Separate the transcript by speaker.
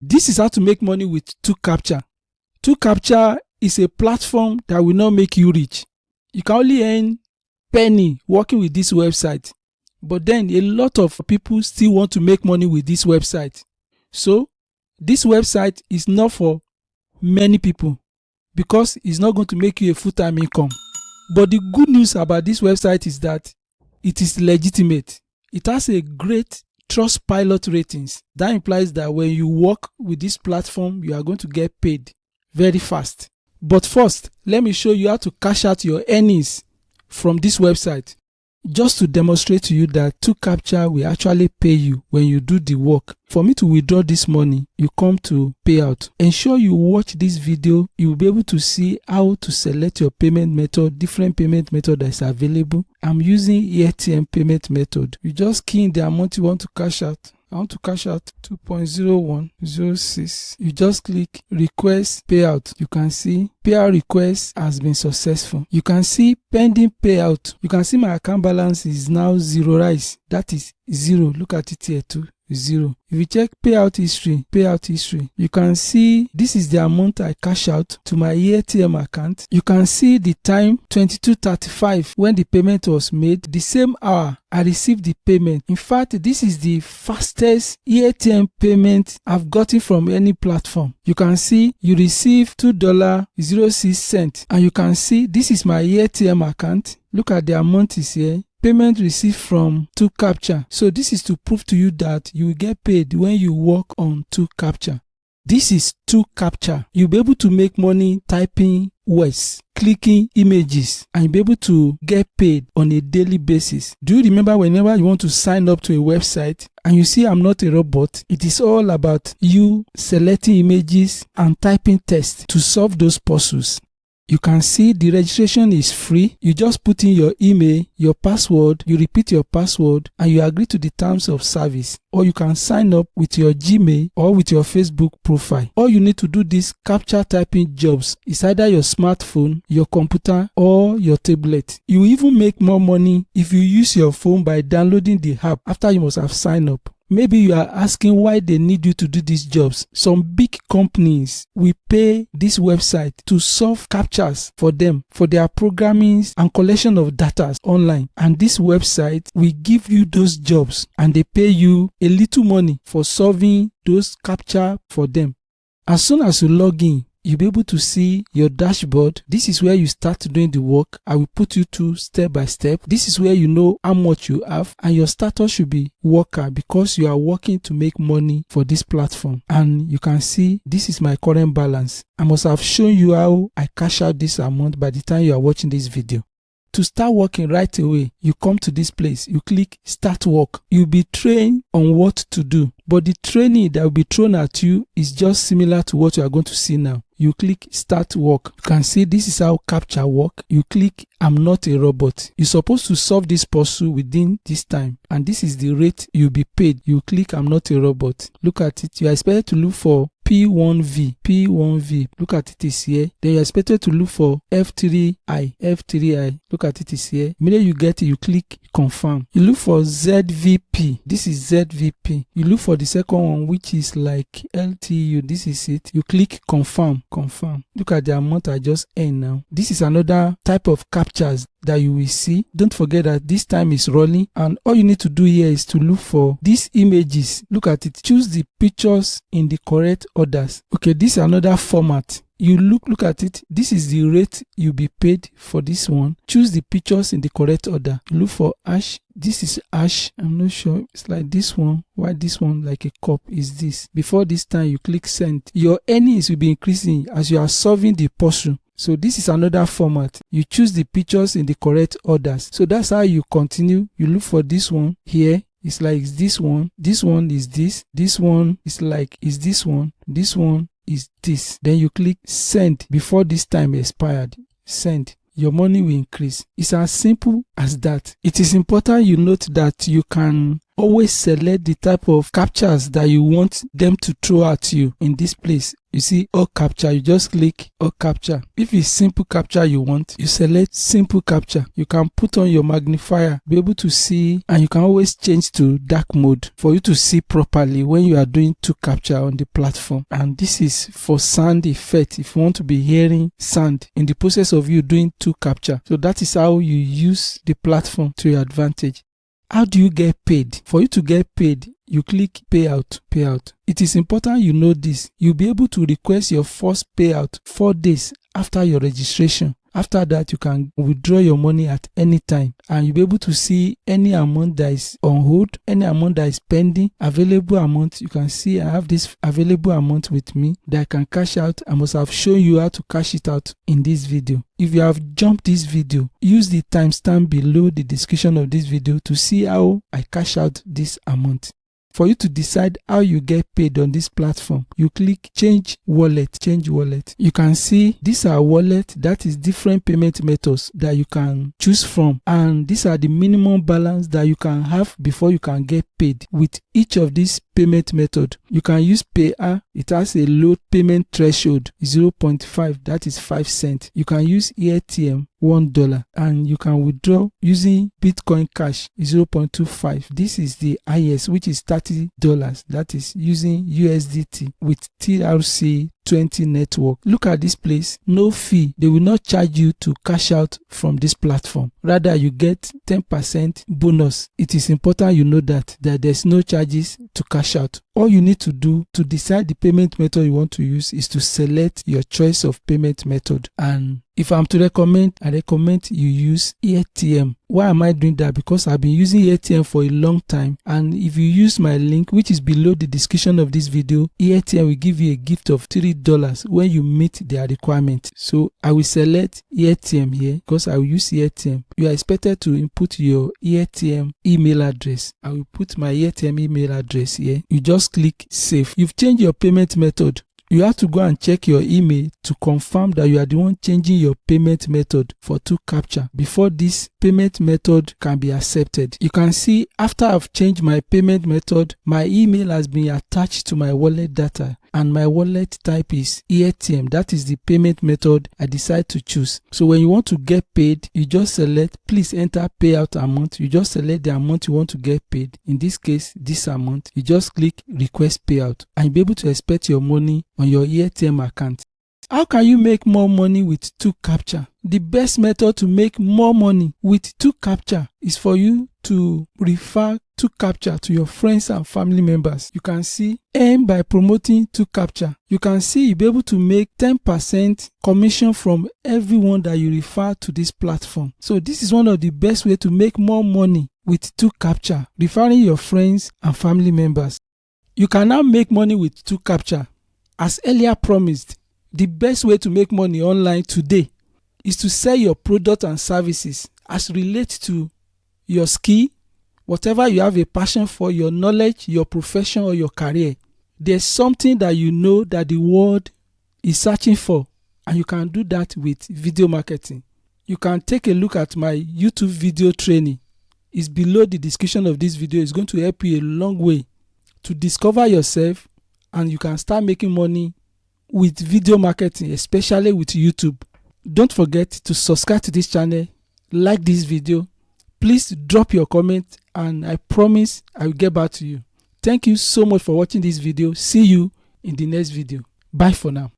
Speaker 1: This is how to make money with 2Captcha. 2Captcha is a platform that will not make you rich. You can only earn penny working with this website, but then a lot of people still want to make money with this website. So this website is not for many people because it's not going to make you a full-time income. But the good news about this website is that it is legitimate. It has a great Trustpilot ratings. That implies that when you work with this platform, you are going to get paid very fast. But first, let me show you how to cash out your earnings from this website, just to demonstrate to you that 2Captcha will actually pay you when you do the work. For me to withdraw this money, you come to payout. Ensure you watch this video. You will be able to see how to select your payment method, different payment method that is available. I'm using AirTM payment method. You just key in the amount you want to cash out. I want to cash out 2.0106. You just click request payout. You can see payout request has been successful. You can see pending payout. You can see my account balance is now zeroized. That is 0. Look at it here too. 0. If you check payout history, you can see this is the amount I cash out to my AirTM account. You can see the time 22:35 when the payment was made. The same hour I received the payment. In fact, this is the fastest AirTM payment I've gotten from any platform. You can see you receive $2.06, and you can see this is my AirTM account. Look at the amount is here. Payment received from 2Captcha. So this is to prove to you that you will get paid when you work on 2Captcha. This is 2Captcha. You'll be able to make money typing words, clicking images, and you'll be able to get paid on a daily basis. Do you remember whenever you want to sign up to a website and you see I'm not a robot? It is all about you selecting images and typing text to solve those puzzles. You can see the registration is free. You just put in your email, your password, you repeat your password, and you agree to the terms of service. Or you can sign up with your Gmail or with your Facebook profile. All you need to do this Captcha typing jobs is either your smartphone, your computer, or your tablet. You even make more money if you use your phone by downloading the app after you must have signed up. Maybe you are asking why they need you to do these jobs. Some big companies will pay this website to solve captchas for them, for their programming and collection of data online. And this website will give you those jobs and they pay you a little money for solving those captcha for them. As soon as you log in, you'll be able to see your dashboard. This is where you start doing the work. I will put you through step by step. This is where you know how much you have, and your status should be worker because you are working to make money for this platform. And you can see this is my current balance. I must have shown you how I cash out this amount by the time you are watching this video. To start working right away, you come to this place, you click start work. You'll be trained on what to do, but the training that will be thrown at you is just similar to what you are going to see now. You click start work. You can see this is how Captcha work. You click I'm not a robot. You're supposed to solve this puzzle within this time, and this is the rate you'll be paid. You click I'm not a robot. Look at it. You are expected to look for P1V. Look at it is here. Then you're expected to look for F3I. Look at it is here. Immediately you get it, you click confirm. You look for ZVP. This is ZVP. You look for the second one, which is like LTU. This is it. You click confirm. Look at the amount I just earned now. This is another type of captchas that you will see. Don't forget that this time is rolling, and all you need to do here is to look for these images. Look at it. Choose the pictures in the correct orders. Okay, this is another format. You look at it. This is the rate you'll be paid for this one. Choose the pictures in the correct order. You look for ash. This is ash. I'm not sure. It's like this one. Why this one like a cup is this? Before this time, you click send. Your earnings will be increasing as you are solving the puzzle. So this is another format. You choose the pictures in the correct orders. So that's how you continue. You look for this one here. It's like this one. This one is this. This one is like is this one. This one is this. Then you click send before this time expired. Send. Your money will increase. It's as simple as that. It is important you note that you can always select the type of captchas that you want them to throw at you in this place. You see all Captcha, you just click all Captcha. If it's simple Captcha you want, you select simple Captcha. You can put on your magnifier, be able to see, and you can always change to dark mode for you to see properly when you are doing 2Captcha on the platform. And this is for sound effect, if you want to be hearing sound in the process of you doing 2Captcha. So that is how you use the platform to your advantage. How do you get paid? For you to get paid, you click payout. It is important you know this. You'll be able to request your first payout 4 days after your registration. After that, you can withdraw your money at any time, and you'll be able to see any amount that is on hold, any amount that is pending, available amount. You can see I have this available amount with me that I can cash out. I must have shown you how to cash it out in this video. If you have jumped this video, use the timestamp below the description of this video to see how I cash out this amount. For you to decide how you get paid on this platform, you click change wallet. You can see these are wallets, that is different payment methods that you can choose from, and these are the minimum balance that you can have before you can get paid with each of these payment method. You can use payout. It has a low payment threshold 0.5, that is 5 cents. You can use AirTM $1, and you can withdraw using Bitcoin Cash 0.25. This is the highest, which is $30, that is using USDT with TRC20 network. Look at this place, no fee. They will not charge you to cash out from this platform. Rather, you get 10% bonus. It is important you know that there's no charges to cash out. All you need to do to decide the payment method you want to use is to select your choice of payment method. And if I'm to recommend, I recommend you use AirTM. Why am I doing that? Because I've been using AirTM for a long time, and if you use my link, which is below the description of this video, AirTM will give you a gift of $3 when you meet their requirement. So I will select AirTM here because I will use AirTM. You are expected to input your AirTM email address. I will put my AirTM email address here. You just click save. You've changed your payment method. You have to go and check your email to confirm that you are the one changing your payment method for 2Captcha before this payment method can be accepted. You can see after I've changed my payment method, my email has been attached to my wallet data, and my wallet type is AirTM. That is the payment method I decide to choose. So when you want to get paid, you just select please enter payout amount. You just select the amount you want to get paid. In this case, this amount. You just click request payout, and you'll be able to expect your money on your AirTM account. How can you make more money with 2Captcha? The best method to make more money with 2Captcha is for you to refer 2Captcha to your friends and family members. You can see earn by promoting 2Captcha. You can see you'll be able to make 10% commission from everyone that you refer to this platform. So this is one of the best ways to make more money with 2Captcha, referring your friends and family members. You can now make money with 2Captcha. As earlier promised, the best way to make money online today is to sell your product and services as relates to your skill, whatever you have a passion for, your knowledge, your profession, or your career. There's something that you know that the world is searching for, and you can do that with video marketing. You can take a look at my YouTube video training. It's below the description of this video. It's going to help you a long way to discover yourself, and you can start making money with video marketing, especially with YouTube. Don't forget to subscribe to this channel, like this video. Please drop your comment, and I promise I will get back to you. Thank you so much for watching this video. See you in the next video. Bye for now.